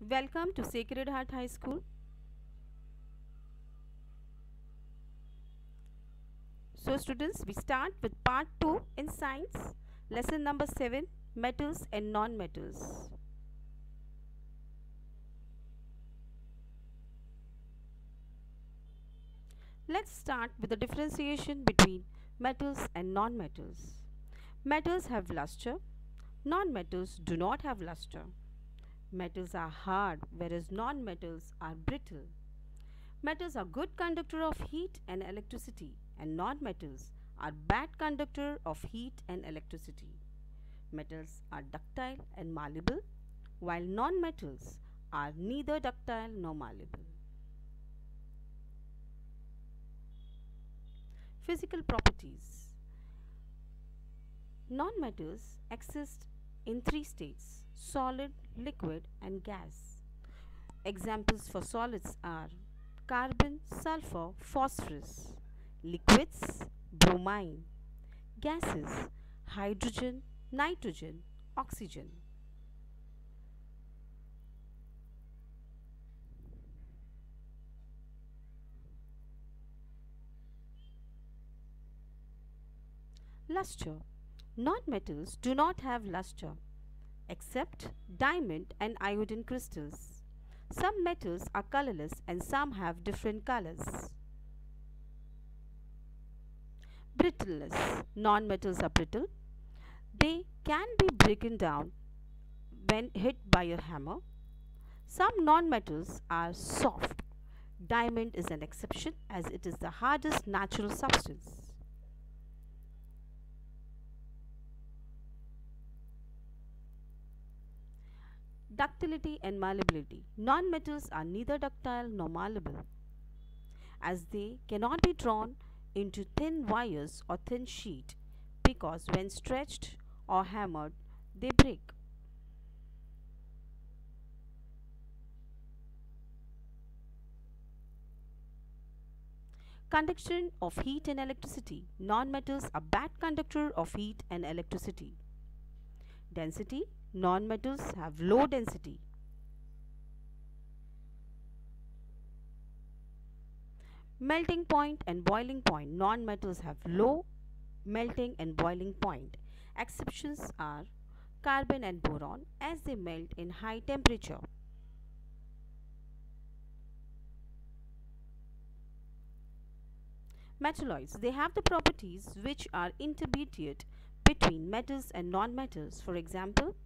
Welcome to Sacred Heart High School. So students, we start with part 2 in science, lesson number 7, metals and non-metals. Let's start with the differentiation between metals and non-metals. Metals have luster, non-metals do not have luster. Metals are hard whereas non-metals are brittle. Metals are good conductor of heat and electricity and non-metals are bad conductor of heat and electricity. Metals are ductile and malleable while non-metals are neither ductile nor malleable. Physical properties. Non-metals exist in three states: solid, liquid and gas. Examples for solids are carbon, sulfur, phosphorus; liquids, bromine; gases, hydrogen, nitrogen, oxygen. Luster. Non-metals do not have luster except diamond and iodine crystals. Some metals are colorless and some have different colors. Brittleness. Non-metals are brittle. They can be broken down when hit by a hammer. Some non-metals are soft. Diamond is an exception as it is the hardest natural substance. Ductility and malleability. Non-metals are neither ductile nor malleable as they cannot be drawn into thin wires or thin sheet because when stretched or hammered they break. Conduction of heat and electricity. Non-metals are bad conductor of heat and electricity. Density. Non-metals have low density. Melting point and boiling point. Non-metals have low melting and boiling point. Exceptions are carbon and boron as they melt in high temperature. Metalloids. They have the properties which are intermediate between metals and non-metals. For example,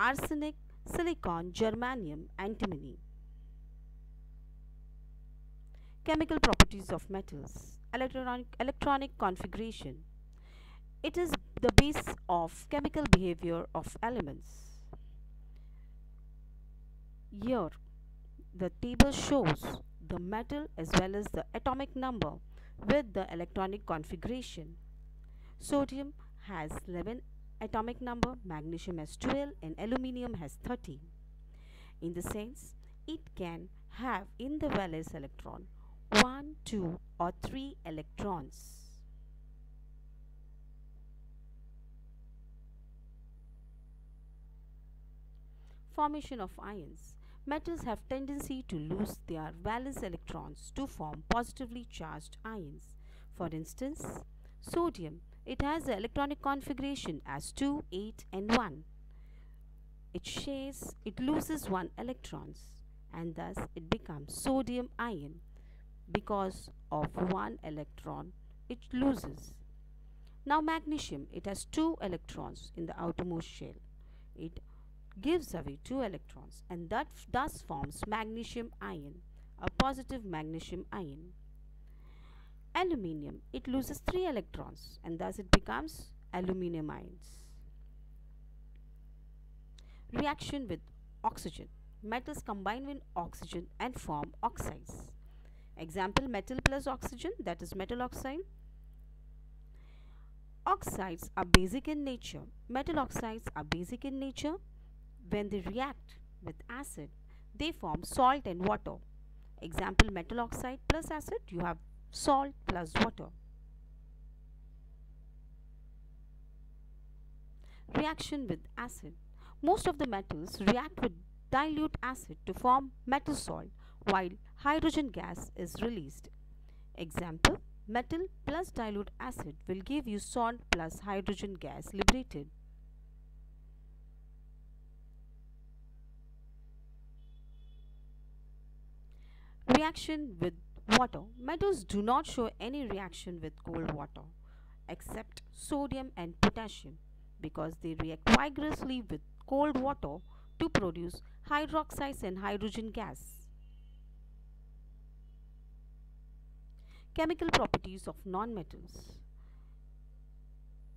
arsenic, silicon, germanium, antimony. Chemical properties of metals. Electronic configuration. It is the base of chemical behavior of elements. Here, the table shows the metal as well as the atomic number with the electronic configuration. Sodium has 11 atomic number, magnesium has 12 and aluminium has 13. In the sense, it can have in the valence electron 1, 2 or 3 electrons. Formation of ions. Metals have tendency to lose their valence electrons to form positively charged ions. For instance, sodium, it has the electronic configuration as 2, 8 and 1. It loses 1 electrons and thus it becomes sodium ion because of 1 electron it loses. Now magnesium, it has 2 electrons in the outermost shell. It gives away 2 electrons and that thus forms magnesium ion, a positive magnesium ion. Aluminium, it loses 3 electrons and thus it becomes aluminium ions. Reaction with oxygen. Metals combine with oxygen and form oxides. Example, metal plus oxygen, that is metal oxide. Oxides are basic in nature. Metal oxides are basic in nature. When they react with acid, they form salt and water. Example, metal oxide plus acid, you have salt plus water. Reaction with acid. Most of the metals react with dilute acid to form metal salt while hydrogen gas is released. Example, metal plus dilute acid will give you salt plus hydrogen gas liberated. Reaction with water. Metals do not show any reaction with cold water except sodium and potassium because they react vigorously with cold water to produce hydroxides and hydrogen gas. Chemical properties of nonmetals.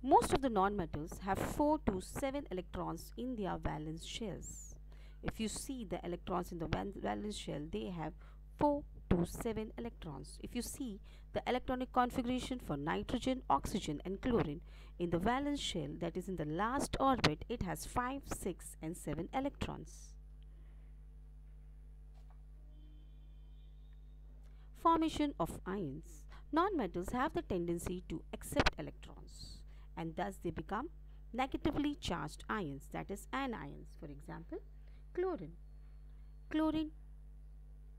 Most of the nonmetals have 4 to 7 electrons in their valence shells. If you see the electrons in the valence shell, they have 4 to 7 electrons. If you see the electronic configuration for nitrogen, oxygen and chlorine in the valence shell, that is in the last orbit, it has 5, 6 and 7 electrons. Formation of ions. Nonmetals have the tendency to accept electrons and thus they become negatively charged ions, that is anions. For example, chlorine. Chlorine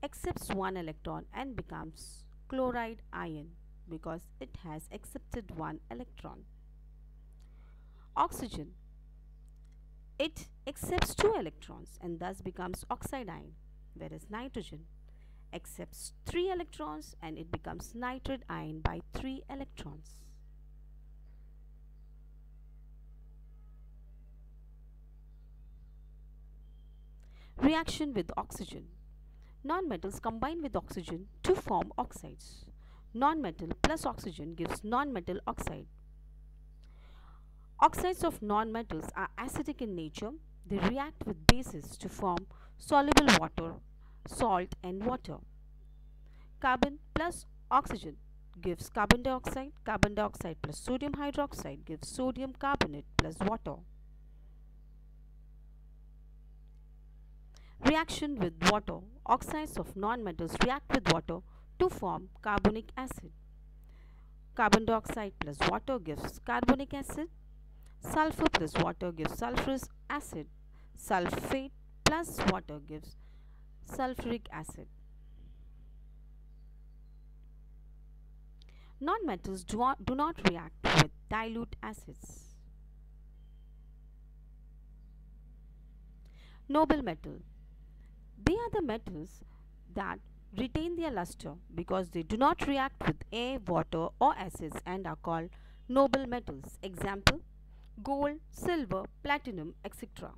accepts one electron and becomes chloride ion because it has accepted one electron. Oxygen. It accepts 2 electrons and thus becomes oxide ion, whereas nitrogen accepts 3 electrons and it becomes nitrate ion by 3 electrons. Reaction with oxygen. Nonmetals combine with oxygen to form oxides. Nonmetal plus oxygen gives nonmetal oxide. Oxides of nonmetals are acidic in nature. They react with bases to form soluble water, salt and water. Carbon plus oxygen gives carbon dioxide. Carbon dioxide plus sodium hydroxide gives sodium carbonate plus water. Reaction with water. Oxides of nonmetals react with water to form carbonic acid. Carbon dioxide plus water gives carbonic acid. Sulfur plus water gives sulfurous acid. Sulfate plus water gives sulfuric acid. Nonmetals do not react with dilute acids. Noble metal. They are the metals that retain their luster because they do not react with air, water or acids and are called noble metals. Example, gold, silver, platinum, etc.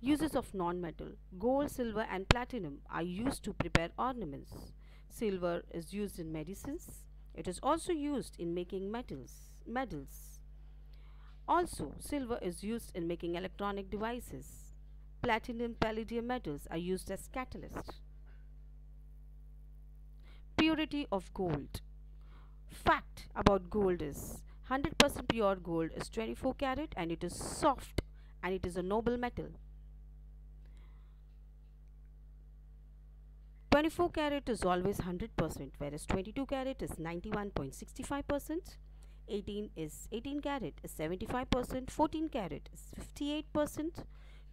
Uses of non-metal. Gold, silver and platinum are used to prepare ornaments. Silver is used in medicines. It is also used in making medals. Also, silver is used in making electronic devices. Platinum, palladium metals are used as catalysts. Purity of gold. Fact about gold is 100% pure gold is 24 karat and it is soft and it is a noble metal. 24 karat is always 100%, whereas 22 karat is 91.65%, 18 karat is 75%, 14 karat is 58%,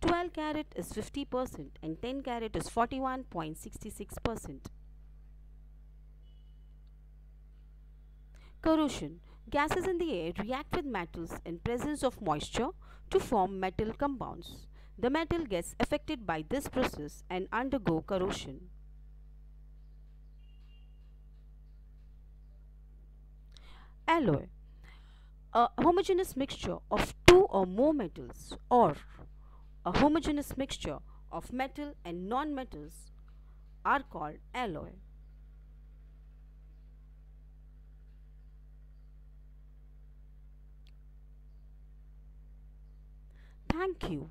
12 karat is 50% and 10 karat is 41.66%. Corrosion. Gases in the air react with metals in presence of moisture to form metal compounds. The metal gets affected by this process and undergo corrosion. Alloy. A homogeneous mixture of 2 or more metals or a homogeneous mixture of metal and non-metals are called alloy. Thank you.